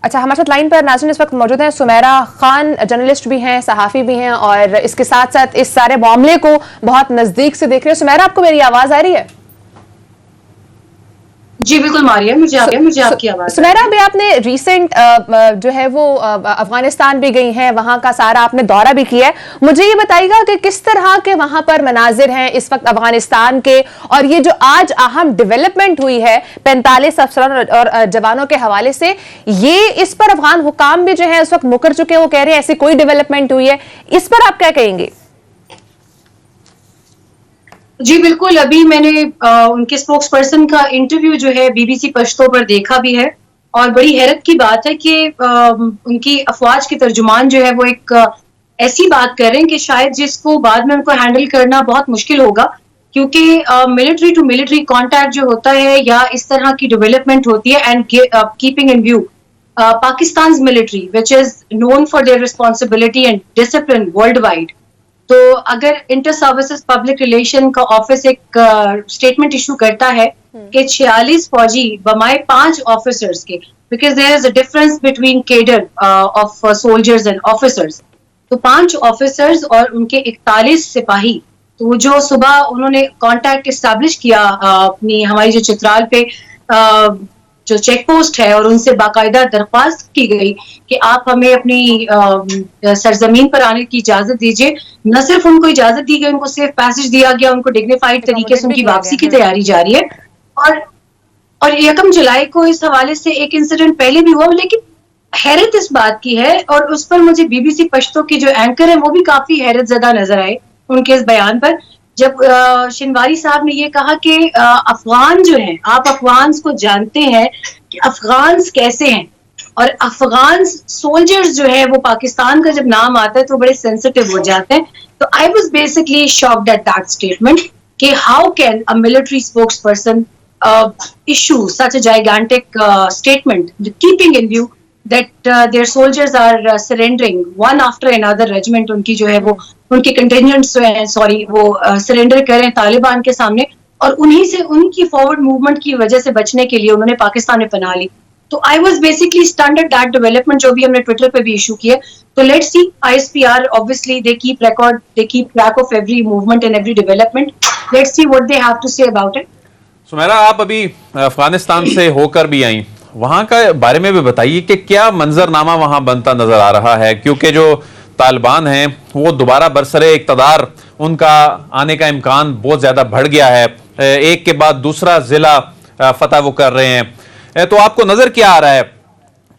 अच्छा, हमारे साथ लाइन पर नाज़रीन इस वक्त मौजूद हैं सुमेरा खान, जर्नलिस्ट भी हैं, सहाफ़ी भी हैं और इसके साथ साथ इस सारे मामले को बहुत नज़दीक से देख रहे हैं। सुमेरा, आपको मेरी आवाज़ आ रही है? जी बिल्कुल मारिया, मुझे आपकी आवाज़। सुमेरा, अभी आपने रिसेंट जो है वो अफगानिस्तान भी गई हैं, वहां का सारा आपने दौरा भी किया है। मुझे ये बताइएगा कि किस तरह के वहां पर मनाजिर हैं इस वक्त अफगानिस्तान के, और ये जो आज अहम डेवलपमेंट हुई है 45 अफसरों और जवानों के हवाले से, ये इस पर अफगान हुकाम भी जो है इस वक्त मुकर चुके हैं, वो कह रहे हैं ऐसी कोई डेवलपमेंट हुई है, इस पर आप क्या कहेंगे? जी बिल्कुल, अभी मैंने उनके स्पोक्स पर्सन का इंटरव्यू जो है बीबीसी पश्तो पर देखा भी है, और बड़ी हैरत की बात है कि उनकी अफवाज के तर्जुमान जो है वो एक ऐसी बात कर रहे हैं कि शायद जिसको बाद में उनको हैंडल करना बहुत मुश्किल होगा, क्योंकि मिलिट्री टू मिलिट्री कॉन्टैक्ट जो होता है या इस तरह की डेवलपमेंट होती है, and keeping in view Pakistan military which is known for their responsibility and discipline worldwide. तो अगर इंटर सर्विसेज पब्लिक रिलेशन का ऑफिस एक स्टेटमेंट इशू करता है कि 46 फौजी बमाए 5 ऑफिसर्स के, because there is a difference between cadre of soldiers and officers, तो 5 ऑफिसर्स और उनके 41 सिपाही, तो जो सुबह उन्होंने कांटेक्ट इस्टेब्लिश किया अपनी हमारी जो चित्राल पे जो चेक पोस्ट है, और उनसे बाकायदा दरख्वास्त की गई कि आप हमें अपनी सरजमीन पर आने की इजाजत दीजिए। न सिर्फ उनको इजाजत दी गई, उनको सेफ पैसेज दिया गया, उनको डिग्निफाइड तरीके से उनकी वापसी की तैयारी जारी है। और 1 जुलाई को इस हवाले से एक इंसिडेंट पहले भी हुआ, लेकिन हैरत इस बात की है, और उस पर मुझे बीबीसी पश्तो की जो एंकर है वो भी काफी हैरत ज़दा नजर आए उनके इस बयान पर, जब शिनवारी साहब ने ये कहा कि अफगान जो हैं, आप अफगान को जानते हैं कि अफगान कैसे हैं, और अफगान सोल्जर्स जो है वो पाकिस्तान का जब नाम आता है तो बड़े सेंसिटिव हो जाते हैं। तो I was basically shocked at that statement कि how can a military spokesperson issue such a gigantic statement, keeping in view that their soldiers are surrendering one after another regiment, उनकी जो है वो उनके contingents वो surrender कर रहे हैं तालिबान के सामने, और उन्हीं से उनकी फॉरवर्ड मूवमेंट की वजह से बचने के लिए उन्होंने पाकिस्तान में पनाह ली। तो I was basically stunned at that development, जो भी हमने ट्विटर पे भी इशू किया। तो let's see, ISPR obviously they keep record, they keep track of every movement and every development. Let's see what they have to say about it. Sumera, आप अभी अफगानिस्तान से होकर भी आई, वहां का बारे में भी बताइए कि क्या मंजरनामा वहां बनता नजर आ रहा है, क्योंकि जो तालिबान हैं वो दोबारा बरसरे इक़्तिदार, उनका आने का इम्कान बहुत ज्यादा बढ़ गया है, एक के बाद दूसरा जिला फतह वो कर रहे हैं। तो आपको नजर क्या आ रहा है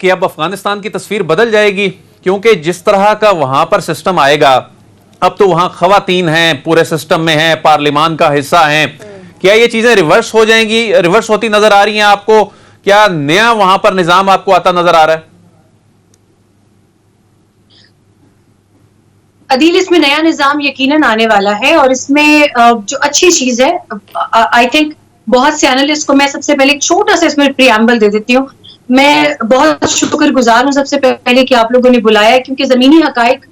कि अब अफगानिस्तान की तस्वीर बदल जाएगी? क्योंकि जिस तरह का वहां पर सिस्टम आएगा, अब तो वहां खवातीन हैं, पूरे सिस्टम में हैं, पार्लिमान का हिस्सा हैं, क्या ये चीजें रिवर्स हो जाएंगी, रिवर्स होती नजर आ रही हैं आपको? क्या नया वहां पर निजाम आपको आता नजर आ रहा है? अदील, इसमें नया निजाम यकीनन आने वाला है, और इसमें जो अच्छी चीज है, आई थिंक बहुत से एनालिस्ट को मैं सबसे पहले एक छोटा सा इसमें प्रीएम्बल दे देती हूँ। मैं बहुत शुक्रगुजार हूँ सबसे पहले कि आप लोगों ने बुलाया है, क्योंकि जमीनी हकाइक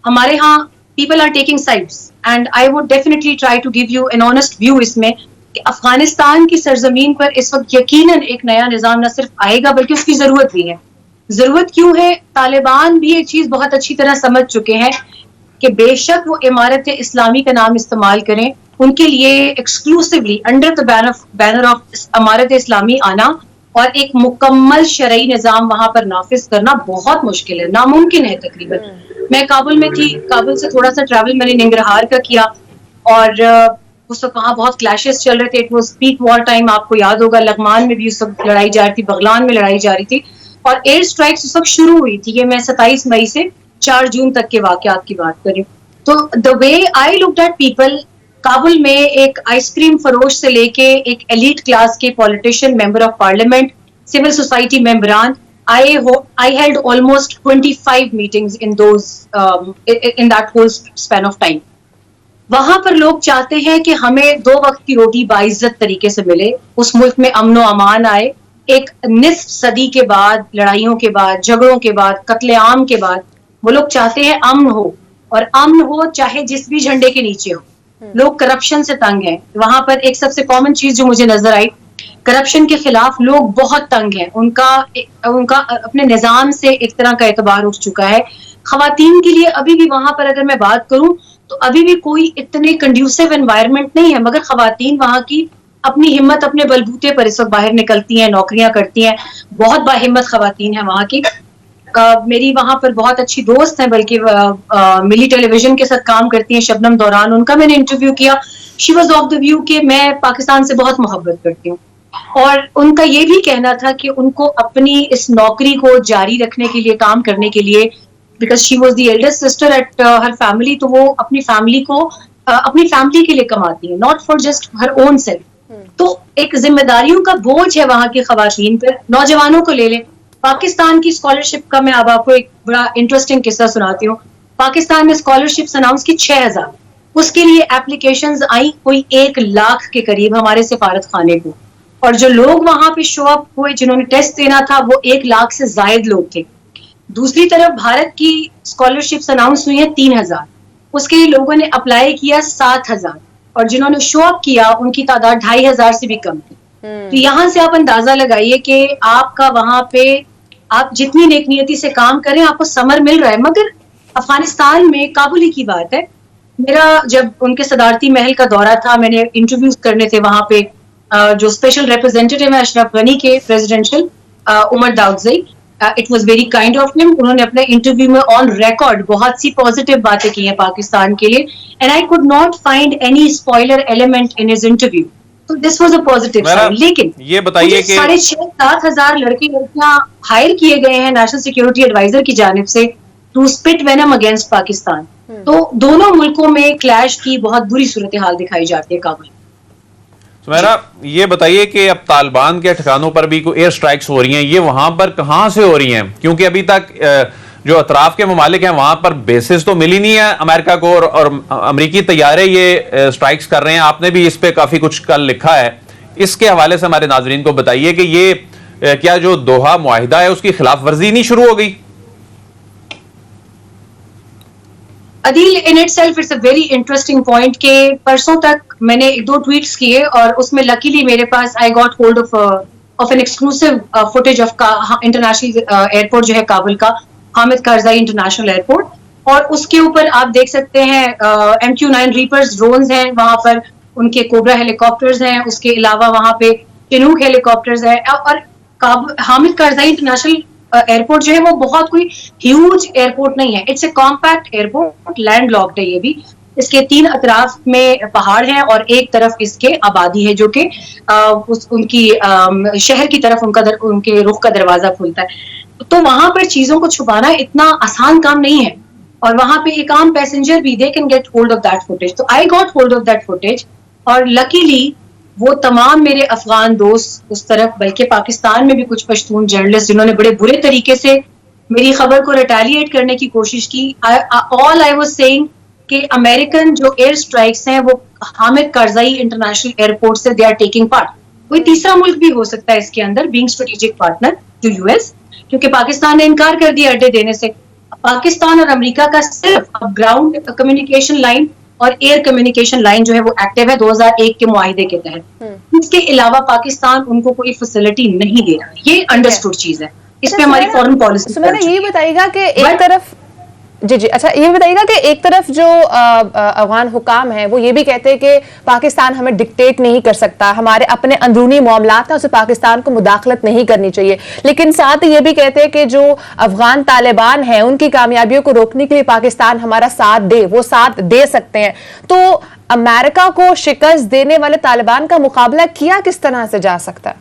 हमारे यहाँ people are taking sides, and I would definitely try to give you an honest view इसमें कि अफगानिस्तान की सरजमीन पर इस वक्त यकीनन एक नया निजाम न सिर्फ आएगा बल्कि उसकी जरूरत भी है। जरूरत क्यों है? तालिबान भी एक चीज बहुत अच्छी तरह समझ चुके हैं कि बेशक वो इमारत इस्लामी का नाम इस्तेमाल करें, उनके लिए exclusively under the banner of इमारत इस्लामी आना और एक मुकम्मल शरई निजाम वहां पर नाफिज करना बहुत मुश्किल है, नामुमकिन है तकरीबन। मैं काबुल में थी, काबुल से थोड़ा सा ट्रैवल मैंने निंगरहार का किया, और उस वक्त वहां बहुत क्लैशेस चल रहे थे। It was peak war time, आपको याद होगा लगमान में भी उस वक्त लड़ाई जा रही थी, बगलान में लड़ाई जा रही थी, और एयर स्ट्राइक्स उस वक्त शुरू हुई थी। ये मैं 27 मई से 4 जून तक के वाकयात की बात करें तो the way I looked at people, Kabul में एक आइसक्रीम फरोश से लेके एक एलीट क्लास के politician, member of parliament, civil society मेंबरान, I held almost 25 meetings in that whole span of time. वहां पर लोग चाहते हैं कि हमें 2 वक्त की रोटी बाइज्जत तरीके से मिले, उस मुल्क में अमन व अमान आए। एक निस्फ सदी के बाद, लड़ाइयों के बाद, झगड़ों के बाद, कत्लेआम के बाद, वो लोग चाहते हैं अमन हो, और अमन हो चाहे जिस भी झंडे के नीचे हो। लोग करप्शन से तंग हैं। वहां पर एक सबसे कॉमन चीज जो मुझे नजर आई करप्शन के खिलाफ लोग बहुत तंग हैं, उनका अपने निजाम से एक तरह का एतबार उठ चुका है। खवातीन के लिए अभी भी वहां पर अगर मैं बात करूं तो अभी भी कोई इतने कंड्यूसिव एनवायरनमेंट नहीं है, मगर खवातीन वहां की अपनी हिम्मत अपने बलबूते पर इस वक्त बाहर निकलती हैं, नौकरियां करती हैं, बहुत बाहिम्मत खवातीन है वहां की। मेरी वहां पर बहुत अच्छी दोस्त है, बल्कि मिली टेलीविजन के साथ काम करती हैं, शबनम दौरान, उनका मैंने इंटरव्यू किया। She was of the view कि मैं पाकिस्तान से बहुत मोहब्बत करती हूँ, और उनका ये भी कहना था कि उनको अपनी इस नौकरी को जारी रखने के लिए, काम करने के लिए, because she was the eldest sister at her family, तो वो अपनी फैमिली को अपनी फैमिली के लिए कमाती है, not for just her own self. तो एक जिम्मेदारियों का बोझ है वहां की खवातीन पर। नौजवानों को ले लें, पाकिस्तान की स्कॉलरशिप का मैं अब आपको एक बड़ा इंटरेस्टिंग किस्सा सुनाती हूँ। पाकिस्तान में स्कॉलरशिप्स अनाउंस की 6000, उसके लिए एप्लीकेशंस आई कोई 1 लाख के करीब हमारे सिफारत खाने को, और जो लोग वहां पे शो अप हुए जिन्होंने टेस्ट देना था वो 1 लाख से जायद लोग थे। दूसरी तरफ भारत की स्कॉलरशिप्स अनाउंस हुई है 3000, उसके लिए लोगों ने अप्लाई किया 7000, और जिन्होंने शो अप किया उनकी तादाद 2500 से भी कम थी। तो यहाँ से आप अंदाजा लगाइए कि आपका वहां पे आप जितनी नेकनियती से काम करें आपको समर मिल रहा है। मगर अफगानिस्तान में काबुल ही की बात है, मेरा जब उनके सदारती महल का दौरा था, मैंने इंटरव्यूज करने थे वहां पे, जो स्पेशल रिप्रेजेंटेटिव है अशरफ गनी के presidential, Umar Daudzai, it was very kind of him. उन्होंने अपने इंटरव्यू में ऑन रिकॉर्ड बहुत सी पॉजिटिव बातें की हैं पाकिस्तान के लिए, and I could not find any spoiler element in his interview. तो this was a positive sign. लेकिन ये बताइए कि 6,500-7 हजार लड़के लड़कियां हायर किए गए हैं नेशनल सिक्योरिटी एडवाइजर की जानिब से to spit venom against Pakistan. तो दोनों मुल्कों में क्लैश की बहुत बुरी सूरत हाल दिखाई जाती है काबुल। सुमेरा, ये बताइए कि अब तालिबान के ठिकानों पर भी कोई एयर स्ट्राइक्स हो रही हैं, ये वहां पर कहां से हो रही हैं? क्योंकि अभी तक जो अतराफ के ममालिक हैं वहां पर बेसिस तो मिली नहीं है अमेरिका को, और अमेरिकी तैयारे ये स्ट्राइक्स कर रहे हैं। आपने भी इस पे काफी कुछ कल लिखा है, इसके हवाले से हमारे नाजरीन को बताइए कि ये क्या जो दोहा मुआहिदा है उसकी खिलाफ वर्जी नहीं शुरू हो गई? Adeel, in itself it's a very interesting point के परसों तक मैंने 1-2 ट्वीट्स किए, और उसमें लकीली मेरे पास I got hold of an exclusive footage of international airport जो है काबुल का, हामिद कारजाई इंटरनेशनल एयरपोर्ट, और उसके ऊपर आप देख सकते हैं MQ-9 रीपर्स ड्रोन्स हैं वहां पर, उनके कोबरा हेलीकॉप्टर्स हैं, उसके अलावा वहां पे चिनूक हेलीकॉप्टर्स हैं, और हामिद कारजाई इंटरनेशनल एयरपोर्ट जो है वो बहुत कोई ह्यूज एयरपोर्ट नहीं है, it's a compact airport, land locked है ये भी। इसके 3 अतराफ में पहाड़ हैं और एक तरफ इसके आबादी है, जो कि उनकी शहर की तरफ उनके रुख का दरवाजा खुलता है। तो वहां पर चीजों को छुपाना इतना आसान काम नहीं है, और वहां पे एक आम पैसेंजर भी they can get hold of that footage. तो I got hold of that footage, और लकीली वो तमाम मेरे अफगान दोस्त उस तरफ, बल्कि पाकिस्तान में भी कुछ पश्तून जर्नलिस्ट जिन्होंने बड़े बुरे तरीके से मेरी खबर को रिटेलिएट करने की कोशिश की। ऑल आई वाज सेइंग कि अमेरिकन जो एयर स्ट्राइक्स हैं वो हामिद कारजाई इंटरनेशनल एयरपोर्ट से दे आर टेकिंग पार्ट। कोई तीसरा मुल्क भी हो सकता है इसके अंदर, being strategic partner to US, क्योंकि पाकिस्तान ने इनकार कर दिया अड्डे देने से। पाकिस्तान और अमेरिका का सिर्फ ग्राउंड कम्युनिकेशन लाइन और एयर कम्युनिकेशन लाइन जो है वो एक्टिव है 2001 के मुआहिदे के तहत। इसके अलावा पाकिस्तान उनको कोई फैसिलिटी नहीं दे रहा, ये अंडरस्टूड चीज है। इस पे हमारी फॉरेन पॉलिसी। मैंने ये बताइएगा कि एक तरफ जी अच्छा, ये बताइएगा कि एक तरफ जो अफगान हुकाम हैं वो ये भी कहते हैं कि पाकिस्तान हमें डिक्टेट नहीं कर सकता, हमारे अपने अंदरूनी मामलात हैं, उसे पाकिस्तान को मुदाखलत नहीं करनी चाहिए, लेकिन साथ ही ये भी कहते हैं कि जो अफगान तालिबान हैं उनकी कामयाबियों को रोकने के लिए पाकिस्तान हमारा साथ दे, वो साथ दे सकते हैं। तो अमेरिका को शिकस्त देने वाले तालिबान का मुकाबला किया किस तरह से जा सकता है?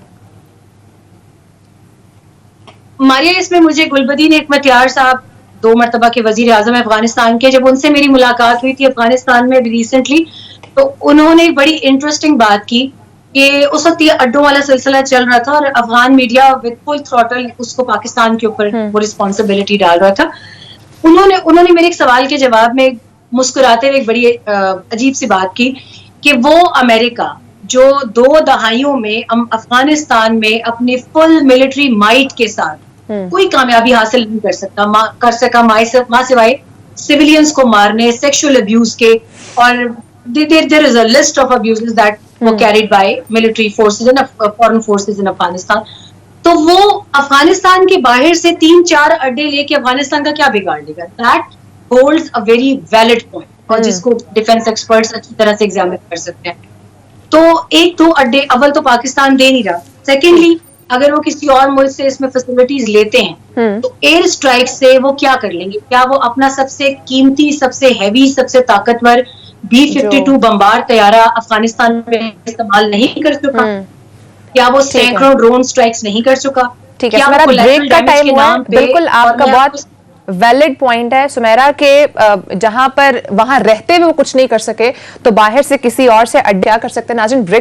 मारिया, इसमें मुझे गुलबदीन हिकमतयार साहब 2 मरतबा के वजीर आजम अफगानिस्तान के, जब उनसे मेरी मुलाकात हुई थी अफगानिस्तान में रिसेंटली, तो उन्होंने एक बड़ी इंटरेस्टिंग बात की कि उस वक्त ये अड्डों वाला सिलसिला चल रहा था और Afghan media with full throttle उसको पाकिस्तान के ऊपर वो रिस्पॉन्सिबिलिटी डाल रहा था। उन्होंने मेरे एक सवाल के जवाब में मुस्कुराते हुए एक बड़ी अजीब सी बात की कि वो अमेरिका जो 2 दहाइयों में अफगानिस्तान में अपने फुल मिलिट्री माइट के साथ कोई कामयाबी हासिल नहीं कर सका माँ सिवाय सिविलियंस को मारने, सेक्सुअल अब्यूज के, और there is a list of abuses that वो carried by military forces and foreign forces in Afghanistan. तो वो अफगानिस्तान के बाहर से 3-4 अड्डे लेके अफगानिस्तान का क्या बिगाड़ देगा? That holds a very valid point, और जिसको डिफेंस एक्सपर्ट्स अच्छी तरह से एग्जामिन कर सकते हैं। तो 1-2 अड्डे अव्वल तो पाकिस्तान दे नहीं रहा, सेकेंडली अगर वो किसी और मुल्क से इसमें फैसिलिटीज लेते हैं तो एयर स्ट्राइक से वो क्या कर लेंगे? क्या वो अपना सबसे कीमती, सबसे हैवी, सबसे ताकतवर B-52 बमबार तैयारा अफगानिस्तान में इस्तेमाल नहीं कर चुका? क्या वो सैकड़ों ड्रोन स्ट्राइक्स नहीं कर चुका? ठीक है, क्या वो सुमेरा, collateral ब्रेक का damage टाइम के हुआ है। नाम पे बिल्कुल, और आपका मैं बहुत वैलिड पॉइंट है सुमेरा के जहां पर वहां रहते हुए वो कुछ नहीं कर सके तो बाहर से किसी और से अड्डा कर सकते हैं। नाज़रीन, ब्रेक